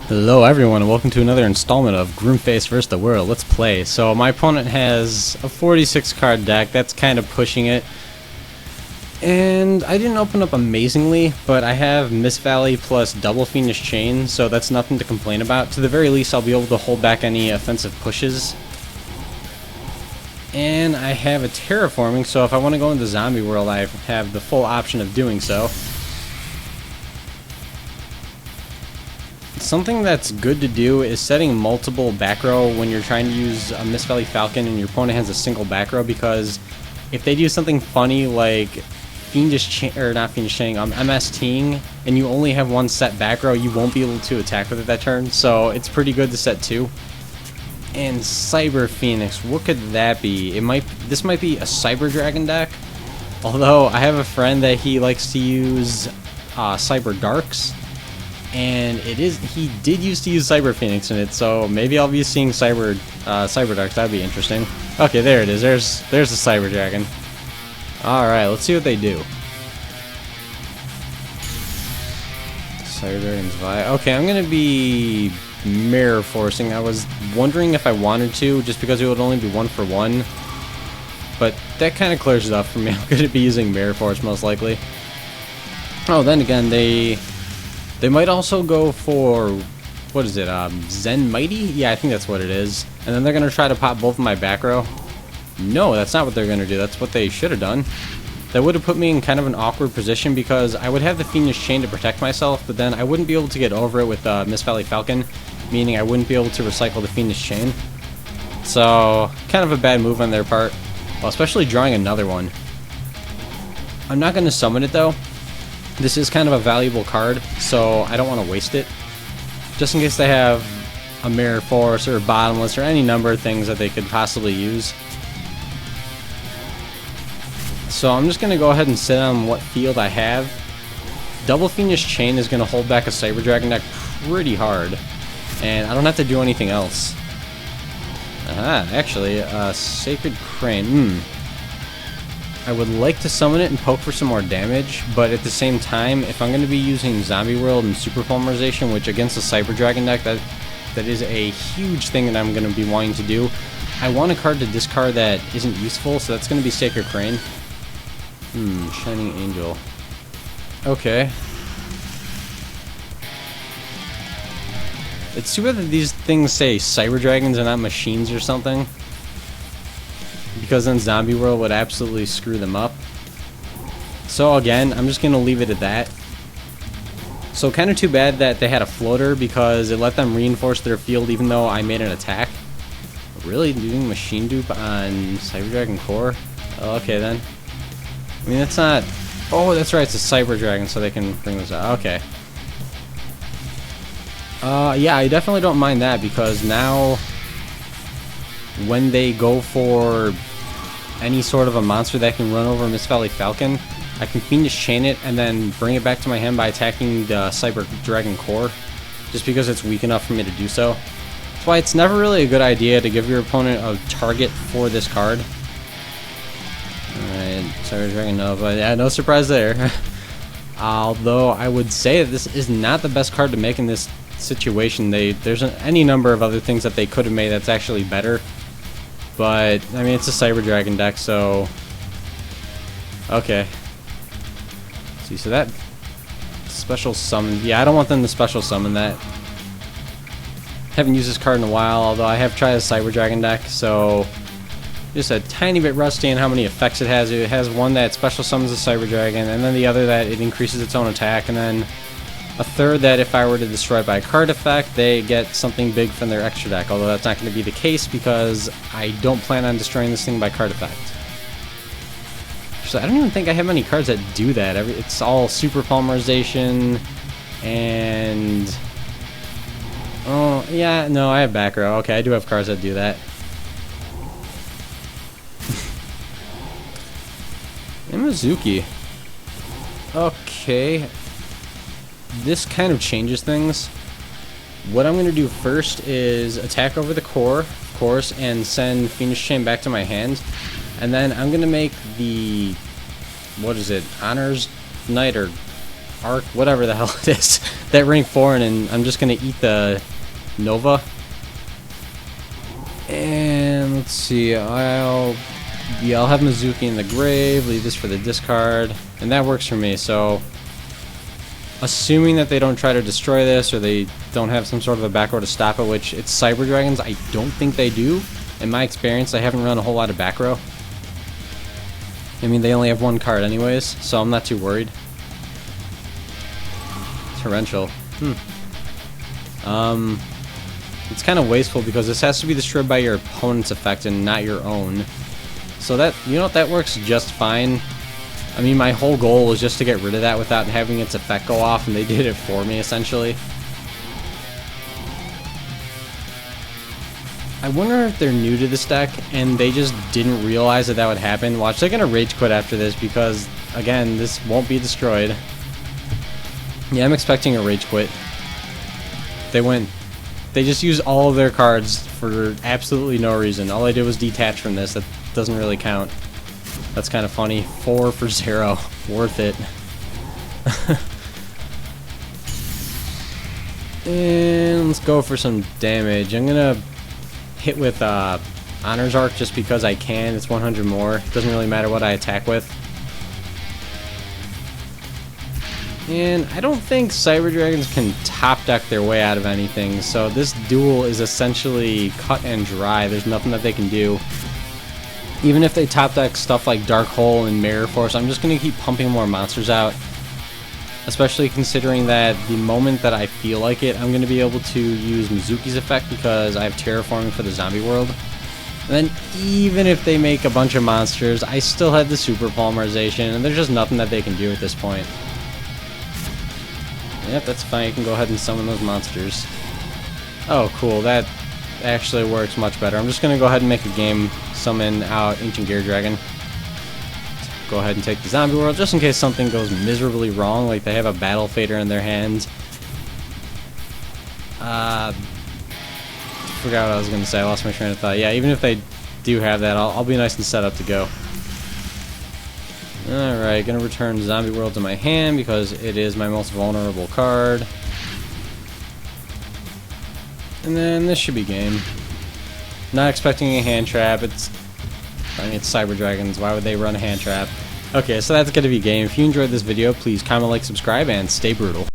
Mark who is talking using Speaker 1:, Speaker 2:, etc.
Speaker 1: Hello everyone and welcome to another installment of Groomface vs. the World. Let's play. So my opponent has a 46 card deck. That's kind of pushing it. And I didn't open up amazingly, but I have Mist Valley plus double Fiendish Chain, so that's nothing to complain about. To the very least, I'll be able to hold back any offensive pushes. And I have a Terraforming, so if I want to go into Zombie World, I have the full option of doing so. Something that's good to do is setting multiple back row when you're trying to use a Mist Valley Falcon and your opponent has a single back row, because if they do something funny like Fiendish Chain, or not Fiendish Chain, MSTing, and you only have one set back row, you won't be able to attack with it that turn, so it's pretty good to set two. And Cyber Phoenix, what could that be? This might be a Cyber Dragon deck, although I have a friend that he likes to use Cyber Darks. And he did used to use Cyber Phoenix in it, so maybe I'll be seeing Cyber Darks. That'd be interesting. Okay, there it is. There's the Cyber Dragon. All right, let's see what they do. Cyber Dragon's Vi. Okay, I'm gonna be Mirror Forcing. I was wondering if I wanted to, just because it would only be 1-for-1, but that kind of clears it up for me. I'm gonna be using Mirror Force most likely. Oh, then again, They might also go for, what is it, Zen Mighty? Yeah, I think that's what it is. And then they're going to try to pop both of my back row. No, that's not what they're going to do. That's what they should have done. That would have put me in kind of an awkward position, because I would have the Fiendish Chain to protect myself, but then I wouldn't be able to get over it with Mist Valley Falcon, meaning I wouldn't be able to recycle the Fiendish Chain. So, kind of a bad move on their part, well, especially drawing another one. I'm not going to summon it, though. This is kind of a valuable card, so I don't want to waste it. Just in case they have a Mirror Force or Bottomless or any number of things that they could possibly use. So I'm just going to go ahead and sit on what field I have. Double Fiendish Chain is going to hold back a Cyber Dragon deck pretty hard. And I don't have to do anything else. Actually, Sacred Crane. I would like to summon it and poke for some more damage, but at the same time, if I'm going to be using Zombie World and Super Polymerization, which against the Cyber Dragon deck, that is a huge thing that I'm going to be wanting to do, I want a card to discard that isn't useful, so that's going to be Sacred Crane. Shining Angel. Okay. It's too bad that these things say Cyber Dragons and not machines or something, because then Zombie World would absolutely screw them up. So again, I'm just going to leave it at that. So kind of too bad that they had a floater, because it let them reinforce their field even though I made an attack. Really? Doing Machine Dupe on Cyber Dragon Core? Oh, okay then. I mean, that's not... Oh, that's right, it's a Cyber Dragon, so they can bring this out. Okay. Yeah, I definitely don't mind that, because now when they go for any sort of a monster that can run over Mist Valley Falcon, I can Fiendish Chain it and then bring it back to my hand by attacking the Cyber Dragon Core, just because it's weak enough for me to do so. That's why it's never really a good idea to give your opponent a target for this card. Alright, Cyber Dragon, no, but yeah, no surprise there. Although I would say that this is not the best card to make in this situation. There's any number of other things that they could have made that's actually better. But, I mean, it's a Cyber Dragon deck, so... Okay. See, so that... Special summon... Yeah, I don't want them to special summon that. Haven't used this card in a while, although I have tried a Cyber Dragon deck, so... Just a tiny bit rusty on how many effects it has. It has one that special summons a Cyber Dragon, and then the other that it increases its own attack, and then... a third that if I were to destroy by a card effect, they get something big from their extra deck, although that's not going to be the case because I don't plan on destroying this thing by card effect. So I don't even think I have many cards that do that. It's all Super Polymerization and... Oh, yeah, no, I have back row. Okay, I do have cards that do that. Imazuki. Okay. This kind of changes things. What I'm going to do first is attack over the core, of course, and send Fiendish Chain back to my hand. And then I'm going to make the... what is it? Honors Knight, or arc, whatever the hell it is, that rank 4, and I'm just gonna eat the Nova. And let's see, I'll have Mizuki in the grave, leave this for the discard, and that works for me. So assuming that they don't try to destroy this, or they don't have some sort of a back row to stop it, which it's Cyber Dragons, I don't think they do. In my experience, I haven't run a whole lot of back row. I mean, they only have one card anyways, so I'm not too worried. Torrential. It's kind of wasteful because this has to be destroyed by your opponent's effect and not your own. So that, you know what, that works just fine. I mean, my whole goal was just to get rid of that without having its effect go off, and they did it for me, essentially. I wonder if they're new to this deck, and they just didn't realize that that would happen. Watch, they're gonna rage quit after this, because, again, this won't be destroyed. Yeah, I'm expecting a rage quit. They just used all of their cards for absolutely no reason. All I did was detach from this. That doesn't really count. That's kind of funny. 4 for 0. Worth it. And let's go for some damage. I'm gonna hit with Honor's Arc just because I can. It's 100 more. Doesn't really matter what I attack with. And I don't think Cyber Dragons can top deck their way out of anything, so this duel is essentially cut and dry. There's nothing that they can do. Even if they top deck stuff like Dark Hole and Mirror Force, I'm just going to keep pumping more monsters out. Especially considering that the moment that I feel like it, I'm going to be able to use Mizuki's effect because I have Terraforming for the zombie world. And then even if they make a bunch of monsters, I still have the Super Polymerization, and there's just nothing that they can do at this point. Yep, that's fine. You can go ahead and summon those monsters. Oh, cool. That actually works much better. I'm just going to go ahead and make a game, summon out Ancient Gear Dragon. Go ahead and take the zombie world, just in case something goes miserably wrong, like they have a Battle Fader in their hand. Forgot what I was going to say. I lost my train of thought. Yeah, even if they do have that, I'll be nice and set up to go. Alright, gonna return Zombie World to my hand because it is my most vulnerable card. And then this should be game. Not expecting a hand trap. I mean, it's Cyber Dragons. Why would they run a hand trap? Okay, so that's gonna be game. If you enjoyed this video, please comment, like, subscribe, and stay brutal.